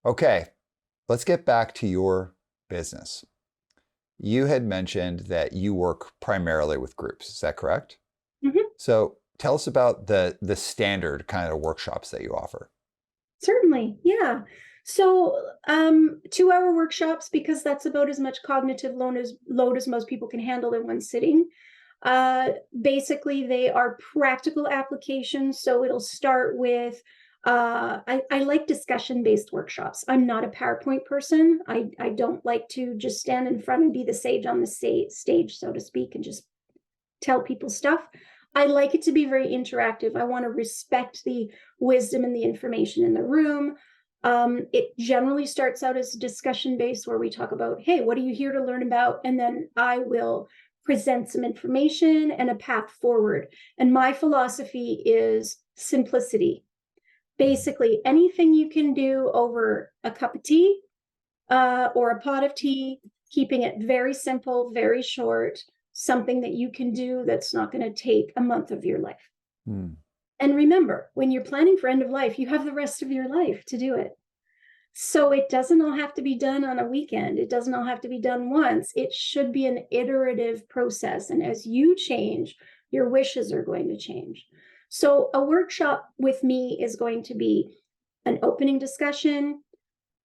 Okay, let's get back to your business. You had mentioned that you work primarily with groups. Is that correct? Mhm. So tell us about the standard kind of workshops that you offer. Certainly, yeah. So, 2-hour workshops, because that's about as much cognitive load as most people can handle in one sitting. Uh, Basically, they are practical applications. So it'll start with, I like discussion-based workshops. I'm not a PowerPoint person. I don't like to just stand in front and be the sage on the stage, so to speak, and just tell people stuff. I like it to be very interactive. I want to respect the wisdom and the information in the room. It generally starts out as discussion based, where we talk about, hey, what are you here to learn about? And then I will present some information and a path forward. And my philosophy is simplicity. Basically, anything you can do over a cup of tea or a pot of tea, keeping it very simple, very short, something that you can do that's not going to take a month of your life. Hmm. And remember, when you're planning for end of life, you have the rest of your life to do it. So it doesn't all have to be done on a weekend. It doesn't all have to be done once. It should be an iterative process. And as you change, your wishes are going to change. So a workshop with me is going to be an opening discussion,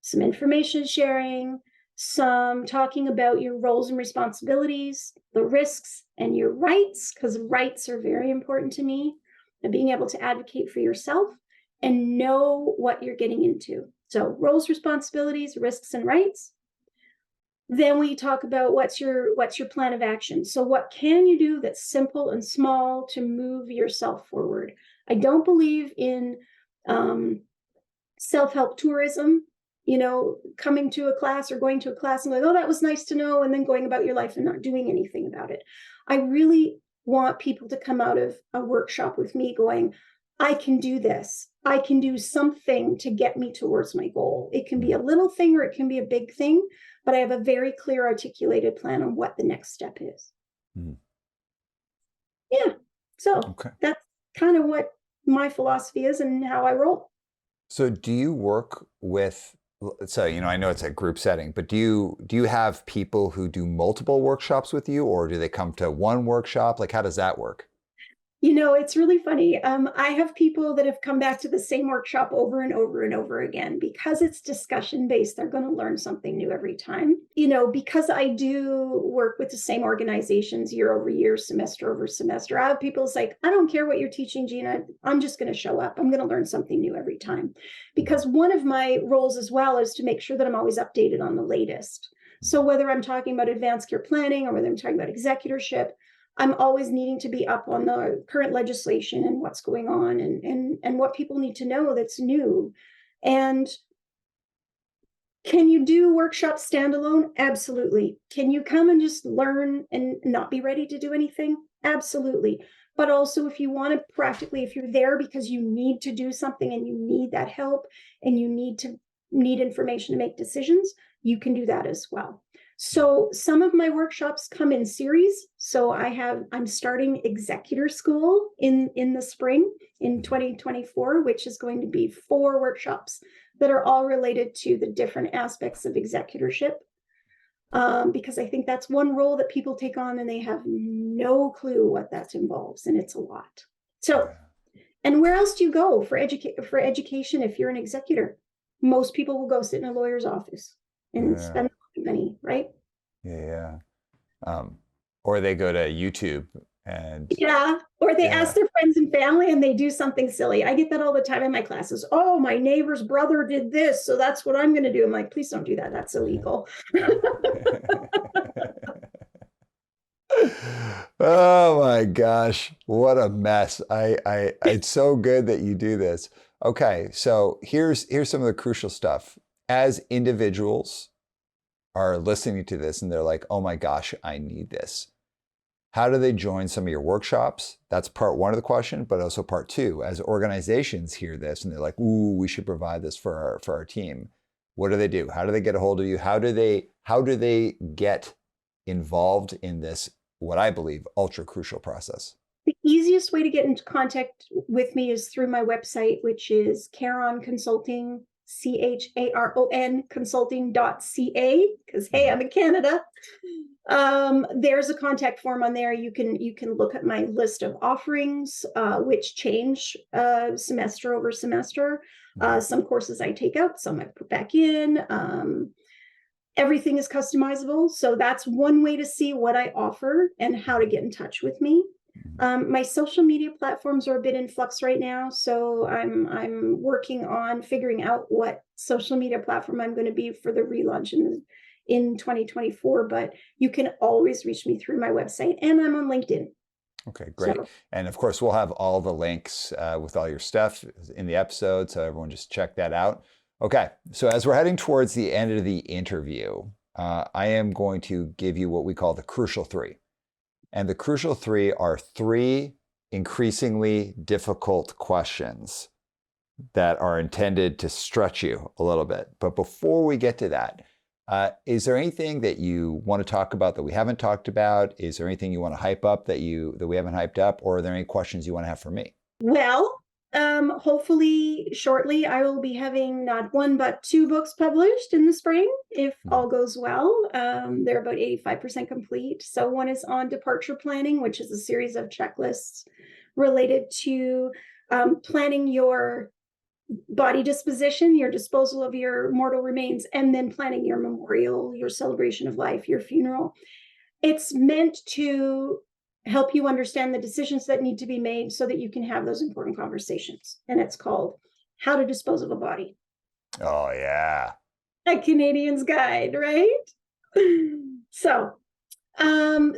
some information sharing, some talking about your roles and responsibilities, the risks and your rights, because rights are very important to me, and being able to advocate for yourself and know what you're getting into. So roles, responsibilities, risks, and rights. Then we talk about what's your plan of action. So what can you do that's simple and small to move yourself forward? I don't believe in um, self-help tourism, coming to a class or going to a class and like, oh, that was nice to know, and then going about your life and not doing anything about it. I really want people to come out of a workshop with me going, I can do this. I can do something to get me towards my goal. It can be a little thing or it can be a big thing, but I have a very clear articulated plan on what the next step is. Hmm. Yeah. So Okay. that's kind of what my philosophy is and how I roll. So do you work with, so I know it's a group setting, but do you have people who do multiple workshops with you, or do they come to one workshop? Like, how does that work? It's really funny. I have people that have come back to the same workshop over and over and over again because it's discussion based. They're going to learn something new every time. Because I do work with the same organizations year over year, semester over semester. I have people say, I don't care what you're teaching, Gina. I'm just going to show up. I'm going to learn something new every time. Because one of my roles as well is to make sure that I'm always updated on the latest. So whether I'm talking about advanced care planning or whether I'm talking about executorship, I'm always needing to be up on the current legislation and what's going on and what people need to know that's new. And can you do workshops standalone? Absolutely. Can you come and just learn and not be ready to do anything? Absolutely. But also, if you want to practically, if you're there because you need to do something and you need that help and you need information to make decisions, you can do that as well. So some of my workshops come in series. So I'm starting Executor School in the spring in 2024, which is going to be 4 workshops that are all related to the different aspects of executorship. Because I think that's one role that people take on and they have no clue what that involves, and it's a lot. So, and where else do you go for education if you're an executor? Most people will go sit in a lawyer's office and Yeah, spend money, right? yeah, yeah. Or they go to YouTube and Yeah. Or they ask yeah. their friends and family and they do something silly. I get that all the time in my classes. Oh, my neighbor's brother did this, so that's what I'm going to do. I'm like, please don't do that. That's illegal. Oh my gosh, what a mess. It's so good that you do this. Okay, so here's some of the crucial stuff. As individuals are listening to this and they're like, "Oh my gosh, I need this." How do they join some of your workshops? That's part one of the question, but also part two. As organizations hear this and they're like, "Ooh, we should provide this for our team." What do they do? How do they get a hold of you? How do they get involved in this, what I believe, ultra crucial process? The easiest way to get into contact with me is through my website, which is Charon Consulting, Charon consulting.ca, because hey, I'm in Canada. There's a contact form on there. You can look at my list of offerings, which change semester over semester. Some courses I take out, some I put back in. Everything is customizable. So that's one way to see what I offer and how to get in touch with me. My social media platforms are a bit in flux right now. So I'm working on figuring out what social media platform I'm going to be for the relaunch in 2024. But you can always reach me through my website, and I'm on LinkedIn. Okay, great. So, and of course, we'll have all the links with all your stuff in the episode. So everyone just check that out. Okay, so as we're heading towards the end of the interview, I am going to give you what we call the crucial three. And the crucial three are three increasingly difficult questions that are intended to stretch you a little bit. But before we get to that, is there anything that you want to talk about that we haven't talked about? Is there anything you want to hype up that we haven't hyped up? Or are there any questions you want to have for me? well, hopefully shortly I will be having not one but two books published in the spring, if all goes well. They're about 85% complete. So one is on departure planning, which is a series of checklists related to planning your body disposition, your disposal of your mortal remains, and then planning your memorial, your celebration of life, your funeral. It's meant to help you understand the decisions that need to be made so that you can have those important conversations. And it's called How to Dispose of a Body. Oh, yeah. A Canadian's Guide, right? So,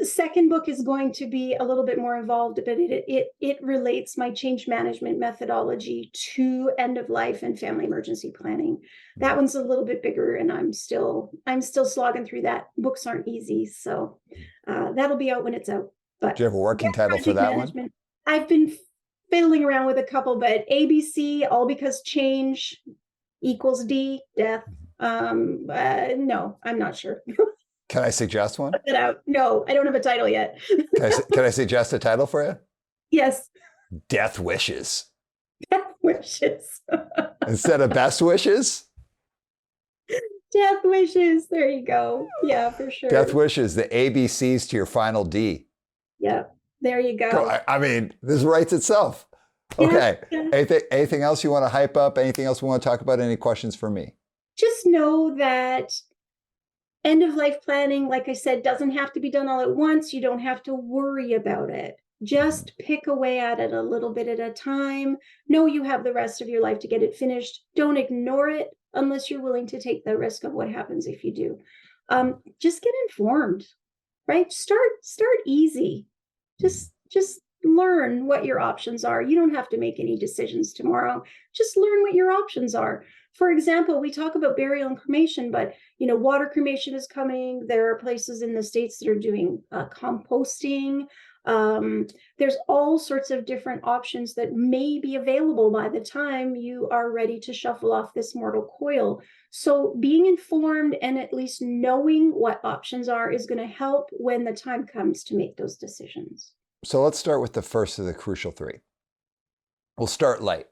second book is going to be a little bit more involved, but it relates my change management methodology to end of life and family emergency planning. That one's a little bit bigger, and I'm still slogging through that. Books aren't easy, so that'll be out when it's out. But do you have a working title for that one? I've been fiddling around with a couple, but ABC, all because change equals D, death. No, I'm not sure. Can I suggest one? Put it out. No, I don't have a title yet. Can I suggest a title for you? Yes. Death Wishes. Death Wishes. Instead of Best Wishes? Death Wishes. There you go. Yeah, for sure. Death Wishes, the ABCs to your final D. Yeah, there you go. I mean, this writes itself. Okay. Yeah. Anything else you want to hype up? Anything else we want to talk about? Any questions for me? Just know that end of life planning, like I said, doesn't have to be done all at once. You don't have to worry about it. Just pick away at it a little bit at a time. Know you have the rest of your life to get it finished. Don't ignore it unless you're willing to take the risk of what happens if you do. Just get informed, right? Start easy. Just learn what your options are. You don't have to make any decisions tomorrow. Just learn what your options are. For example, we talk about burial and cremation, but water cremation is coming. There are places in the States that are doing composting. There's all sorts of different options that may be available by the time you are ready to shuffle off this mortal coil. So being informed and at least knowing what options are is going to help when the time comes to make those decisions. So let's start with the first of the crucial three. We'll start light.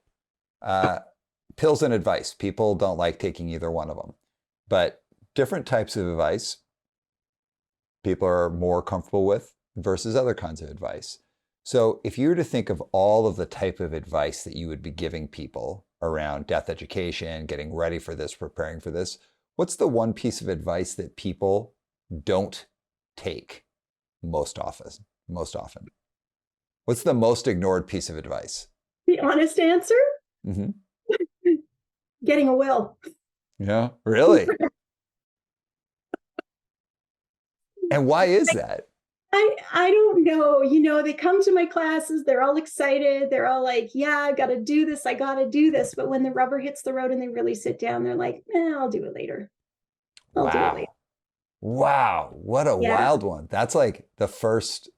Pills and advice. People don't like taking either one of them, but different types of advice people are more comfortable with versus other kinds of advice. So if you were to think of all of the type of advice that you would be giving people around death education, getting ready for this, preparing for this, what's the one piece of advice that people don't take most often? What's the most ignored piece of advice? The honest answer? Mm-hmm. Getting a will. Yeah, really? And why is that? I don't know. They come to my classes, they're all excited. They're all like, yeah, I got to do this. But when the rubber hits the road and they really sit down, they're like, I'll do it later. I'll do it later. Wow. What a wild one. That's like the first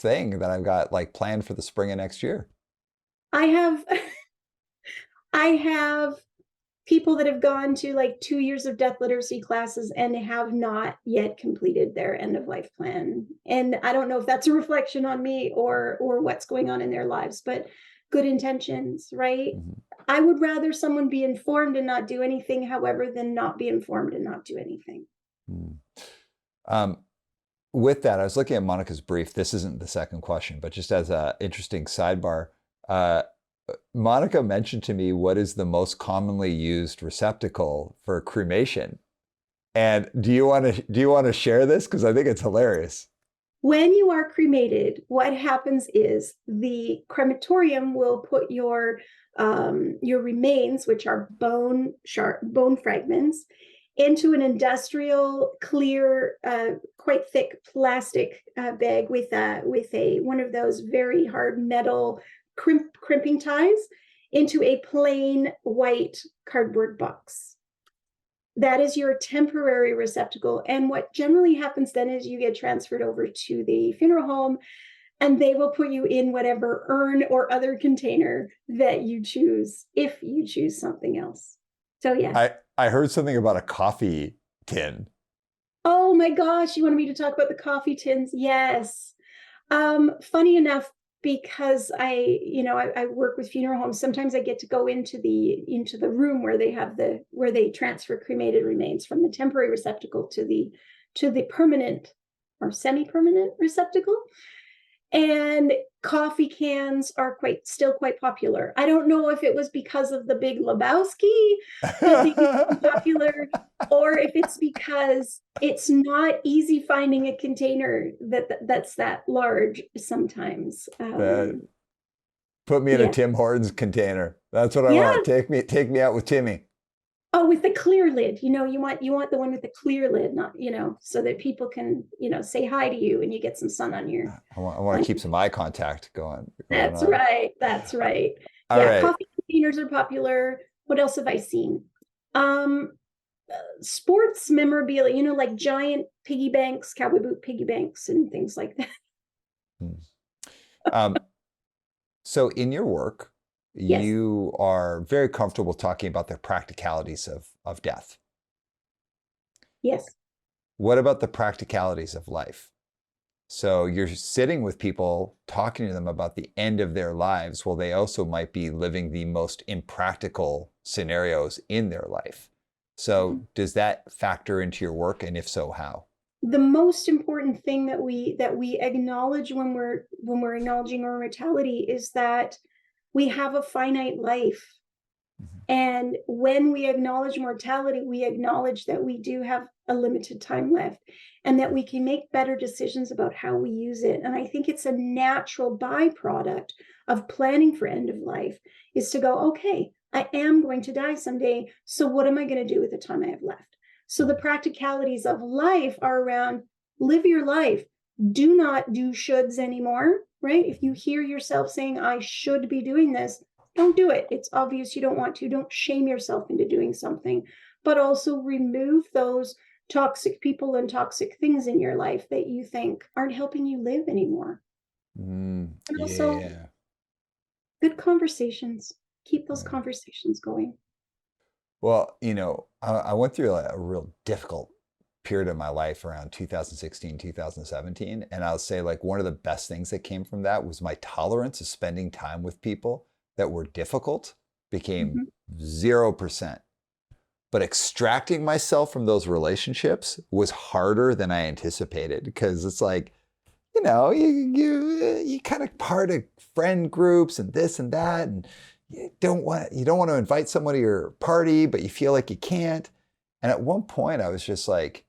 thing that I've got like planned for the spring of next year. I have people that have gone to like 2 years of death literacy classes and have not yet completed their end of life plan. And I don't know if that's a reflection on me or what's going on in their lives, but good intentions, right? I would rather someone be informed and not do anything, however, than not be informed and not do anything. Hmm. Um, with that, I was looking at Monica's brief. This isn't the second question, but just as an interesting sidebar, uh, Monica mentioned to me what is the most commonly used receptacle for cremation. And do you want to share this? Because I think it's hilarious. When you are cremated, what happens is the crematorium will put your remains, which are bone fragments, into an industrial clear, quite thick plastic bag with a one of those very hard metal crimping ties into a plain white cardboard box. That is your temporary receptacle. And what generally happens then is you get transferred over to the funeral home, and they will put you in whatever urn or other container that you choose, if you choose something else. So yeah. I heard something about a coffee tin. Oh my gosh, you wanted me to talk about the coffee tins? Yes. Funny enough, because I work with funeral homes, sometimes I get to go into the room where they transfer cremated remains from the temporary receptacle to the permanent or semi-permanent receptacle. And coffee cans are still quite popular. I don't know if it was because of the Big Lebowski that they became popular, or if it's because it's not easy finding a container that's that large sometimes. Put me in a Yeah. Tim Hortons container. That's what I Yeah. want. Take me out with Timmy. Oh, with the clear lid. You want the one with the clear lid, not, so that people can, say hi to you and you get some sun on your. I want to keep some eye contact going That's on. right. That's right. All Yeah, right. coffee containers are popular. What else have I seen? Sports memorabilia, like giant piggy banks, cowboy boot piggy banks, and things like that. Um, so in your work, Yes. you are very comfortable talking about the practicalities of death. Yes. What about the practicalities of life? So you're sitting with people, talking to them about the end of their lives, while they also might be living the most impractical scenarios in their life. So does that factor into your work? And if so, how? The most important thing that we acknowledge when we're acknowledging our mortality is that we have a finite life. And when we acknowledge mortality, we acknowledge that we do have a limited time left, and that we can make better decisions about how we use it. And I think it's a natural byproduct of planning for end of life is to go, okay, I am going to die someday. So what am I going to do with the time I have left? So the practicalities of life are around live your life. Do not do shoulds anymore, right? If you hear yourself saying, I should be doing this, don't do it. It's obvious you don't want to. Don't shame yourself into doing something, but also remove those toxic people and toxic things in your life that you think aren't helping you live anymore. And also Yeah. good conversations. Keep those conversations going. Well, I went through a real difficult period of my life around 2016, 2017. And I'll say like one of the best things that came from that was my tolerance of spending time with people that were difficult became 0%. But extracting myself from those relationships was harder than I anticipated because it's like, you kind of part of friend groups and this and that, and you don't want to invite someone to your party, but you feel like you can't. And at one point, I was just like,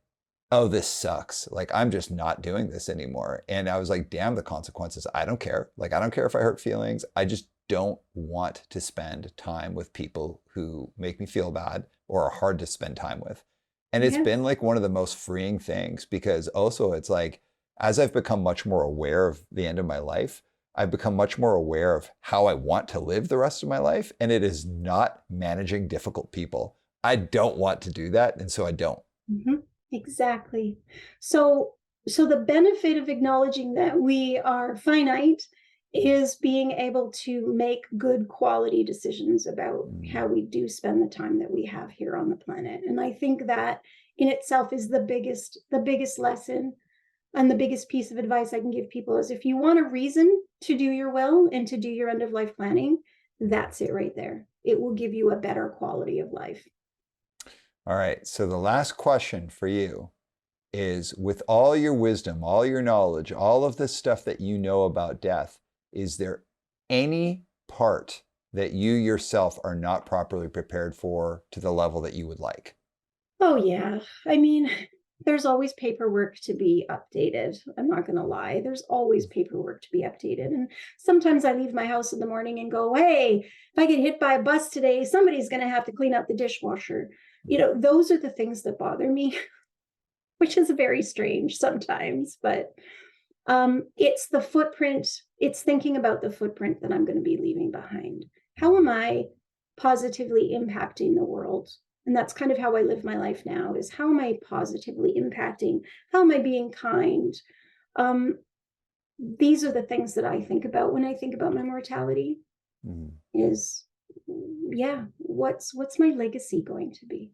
oh, this sucks. Like, I'm just not doing this anymore. And I was like, damn the consequences. I don't care. Like, I don't care if I hurt feelings. I just don't want to spend time with people who make me feel bad or are hard to spend time with. And it's been like one of the most freeing things because also it's like, as I've become much more aware of the end of my life, I've become much more aware of how I want to live the rest of my life. And it is not managing difficult people. I don't want to do that. And so I don't. Exactly. So the benefit of acknowledging that we are finite is being able to make good quality decisions about how we do spend the time that we have here on the planet. And I think that in itself is the biggest lesson and the biggest piece of advice I can give people is if you want a reason to do your will and to do your end of life planning, that's it right there. it will give you a better quality of life. All right. So the last question for you is, with all your wisdom, all your knowledge, all of the stuff that you know about death, is there any part that you yourself are not properly prepared for to the level that you would like? Oh, yeah. I mean, there's always paperwork to be updated. I'm not going to lie. There's always paperwork to be updated. And sometimes I leave my house in the morning and go, hey, if I get hit by a bus today, somebody's going to have to clean up the dishwasher. Those are the things that bother me, which is very strange sometimes, but it's the footprint. It's thinking about the footprint that I'm going to be leaving behind. How am I positively impacting the world? And that's kind of how I live my life now, is how am I positively impacting? How am I being kind? Um, these are the things that I think about when I think about my mortality, Mhm. is, yeah, what's my legacy going to be?